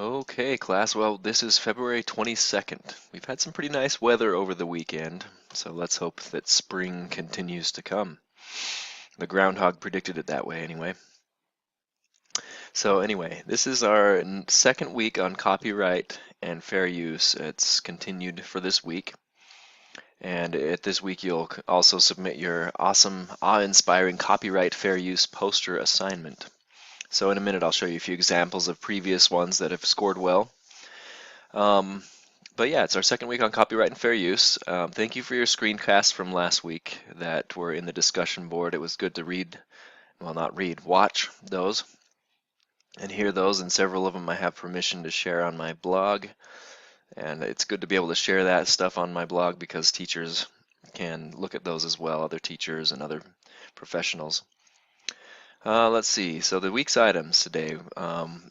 Okay, class. Well, this is February 22nd. We've had some pretty nice weather over the weekend, so let's hope that spring continues to come. The groundhog predicted it that way anyway. So anyway, this is our second week on copyright and fair use. It's continued for this week. And at this week, you'll also submit your awesome, awe-inspiring copyright fair use poster assignment. So in a minute, I'll show you a few examples of previous ones that have scored well. But yeah, it's our second week on copyright and fair use. Thank you for your screencasts from last week that were in the discussion board. It was good to read, well, not read, watch those and hear those, and several of them I have permission to share on my blog. And it's good to be able to share that stuff on my blog because teachers can look at those as well, other teachers and other professionals. Let's see, so the week's items today,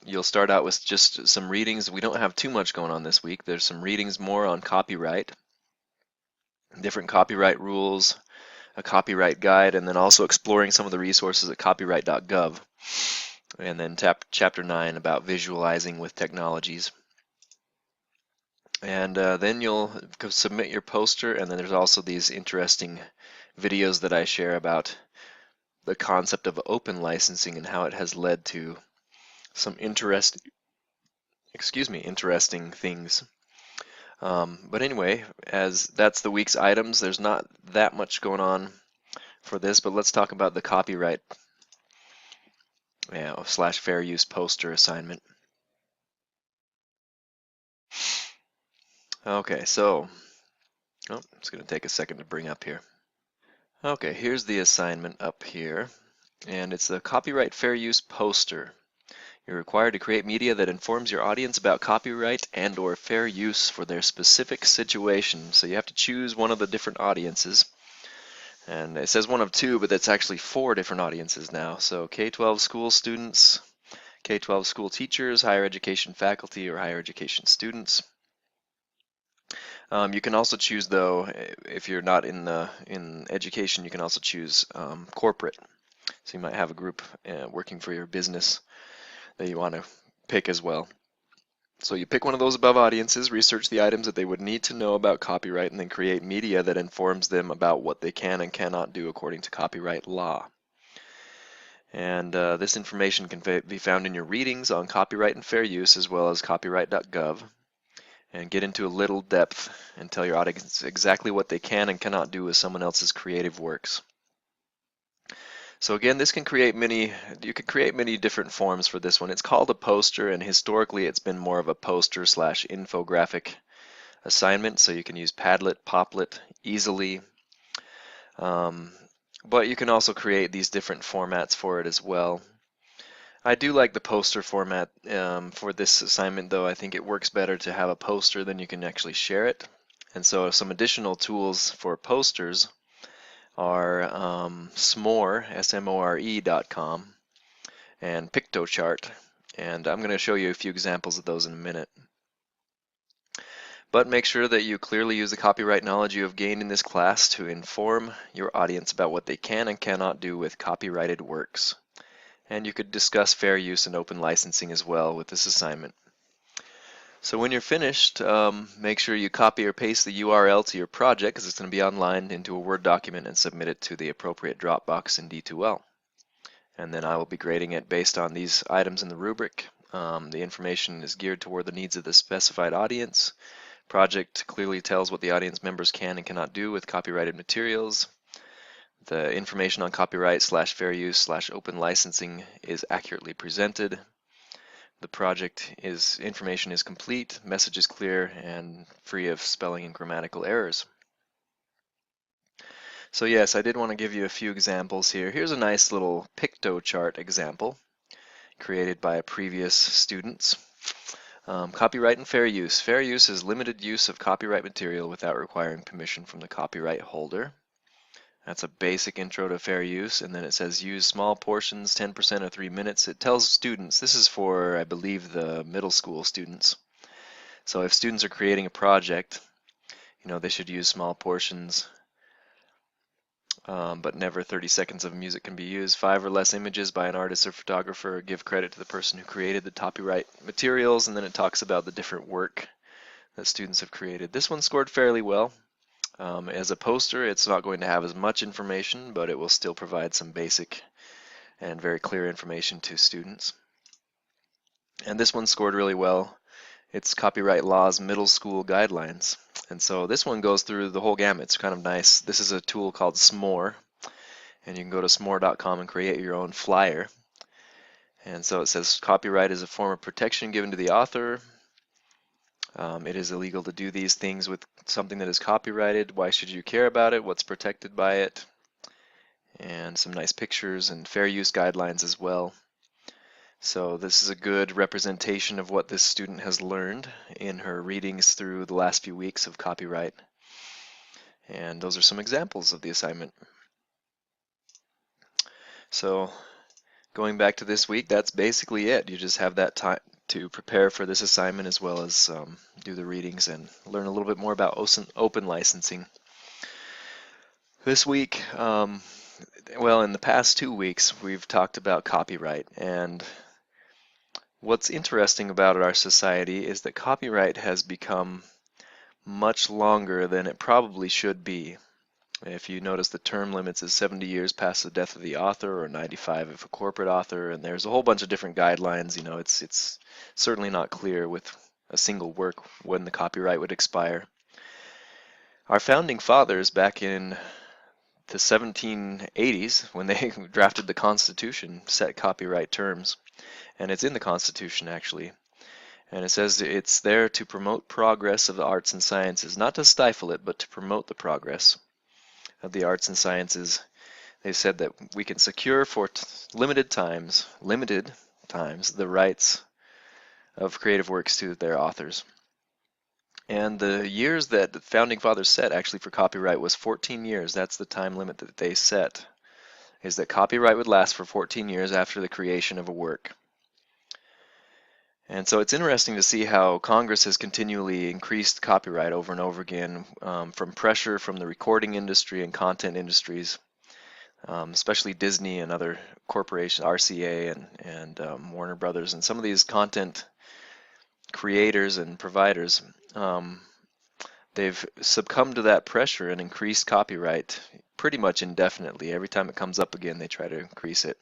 you'll start out with just some readings. We don't have too much going on this week. There's some readings more on copyright, different copyright rules, a copyright guide, and then also exploring some of the resources at copyright.gov. And then chapter 9 about visualizing with technologies. And then you'll submit your poster, and then there's also these interesting videos that I share about the concept of open licensing and how it has led to some interesting things. But anyway, as that's the week's items, there's not that much going on for this, but let's talk about the copyright / fair use poster assignment. Okay, so it's going to take a second to bring up here. Okay, here's the assignment up here, and it's the copyright fair use poster. You're required to create media that informs your audience about copyright and/or fair use for their specific situation. So you have to choose one of the different audiences. And it says one of two, but that's actually 4 different audiences now. So K-12 school students, K-12 school teachers, higher education faculty, or higher education students. You can also choose, though, if you're not in education, you can also choose corporate. So you might have a group working for your business that you want to pick as well. So you pick one of those above audiences, research the items that they would need to know about copyright, and then create media that informs them about what they can and cannot do according to copyright law. And this information can be found in your readings on copyright and fair use, as well as copyright.gov. And get into a little depth and tell your audience exactly what they can and cannot do with someone else's creative works. So again, you can create many different forms for this one. It's called a poster, and historically it's been more of a poster / infographic assignment, so you can use Padlet, Poplet easily. But you can also create these different formats for it as well. I do like the poster format for this assignment, though. I think it works better to have a poster than you can actually share it. And so some additional tools for posters are smore, smore.com, and Pictochart. And I'm going to show you a few examples of those in a minute. But make sure that you clearly use the copyright knowledge you have gained in this class to inform your audience about what they can and cannot do with copyrighted works. And you could discuss fair use and open licensing as well with this assignment. So when you're finished, make sure you copy or paste the URL to your project, because it's going to be online, into a Word document and submit it to the appropriate Dropbox in D2L. And then I will be grading it based on these items in the rubric. The information is geared toward the needs of the specified audience. Project clearly tells what the audience members can and cannot do with copyrighted materials. The information on copyright / fair use / open licensing is accurately presented. The project information is complete, message is clear, and free of spelling and grammatical errors. So yes, I did want to give you a few examples here. Here's a nice little Pictochart example created by previous students. Copyright and fair use. Fair use is limited use of copyright material without requiring permission from the copyright holder. That's a basic intro to fair use, and then it says use small portions, 10% or 3 minutes. It tells students, this is for, I believe, the middle school students. So if students are creating a project, they should use small portions but never 30 seconds of music can be used. 5 or less images by an artist or photographer. Give credit to the person who created the copyright materials, and then it talks about the different work that students have created. This one scored fairly well. As a poster, it's not going to have as much information, but it will still provide some basic and very clear information to students. And this one scored really well. It's Copyright Law's Middle School Guidelines. And so this one goes through the whole gamut. It's kind of nice. This is a tool called S'more, and you can go to s'more.com and create your own flyer. And so it says copyright is a form of protection given to the author. It is illegal to do these things with something that is copyrighted. Why should you care about it? What's protected by it? And some nice pictures and fair use guidelines as well. So this is a good representation of what this student has learned in her readings through the last few weeks of copyright. And those are some examples of the assignment. So going back to this week, that's basically it. You just have that time to prepare for this assignment as well as do the readings and learn a little bit more about open licensing. This week, well, in the past 2 weeks, we've talked about copyright, and what's interesting about our society is that copyright has become much longer than it probably should be. If you notice, the term limits is 70 years past the death of the author, or 95 if a corporate author, and there's a whole bunch of different guidelines. You know, it's certainly not clear with a single work when the copyright would expire. Our founding fathers back in the 1780s, when they drafted the Constitution, set copyright terms, and it's in the Constitution actually. And it says it's there to promote progress of the arts and sciences, not to stifle it, but to promote the progress of the arts and sciences. They said that we can secure for limited times, the rights of creative works to their authors. And the years that the founding fathers set actually for copyright was 14 years. That's the time limit that they set, is that copyright would last for 14 years after the creation of a work. And so it's interesting to see how Congress has continually increased copyright over and over again from pressure from the recording industry and content industries, especially Disney and other corporations, RCA and Warner Brothers, and some of these content creators and providers. They've succumbed to that pressure and increased copyright pretty much indefinitely. Every time it comes up again, they try to increase it.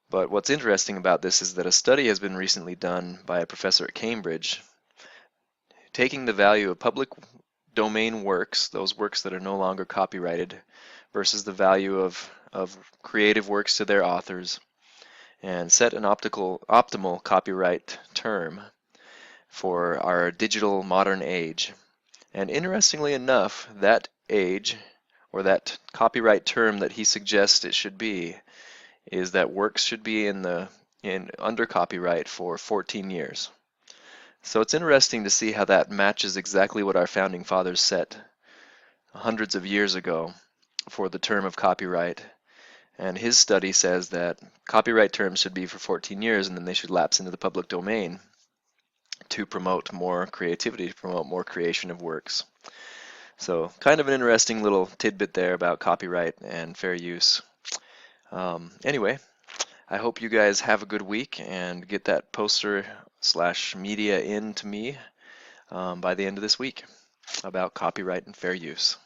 But what's interesting about this is that a study has been recently done by a professor at Cambridge, taking the value of public domain works, those works that are no longer copyrighted, versus the value of creative works to their authors, and set an optimal copyright term for our digital modern age. And interestingly enough, that age, or that copyright term that he suggests it should be, is that works should be under copyright for 14 years. So it's interesting to see how that matches exactly what our founding fathers set hundreds of years ago for the term of copyright. And his study says that copyright terms should be for 14 years, and then they should lapse into the public domain to promote more creativity, to promote more creation of works. So kind of an interesting little tidbit there about copyright and fair use. Anyway, I hope you guys have a good week and get that poster/media in to me by the end of this week about copyright and fair use.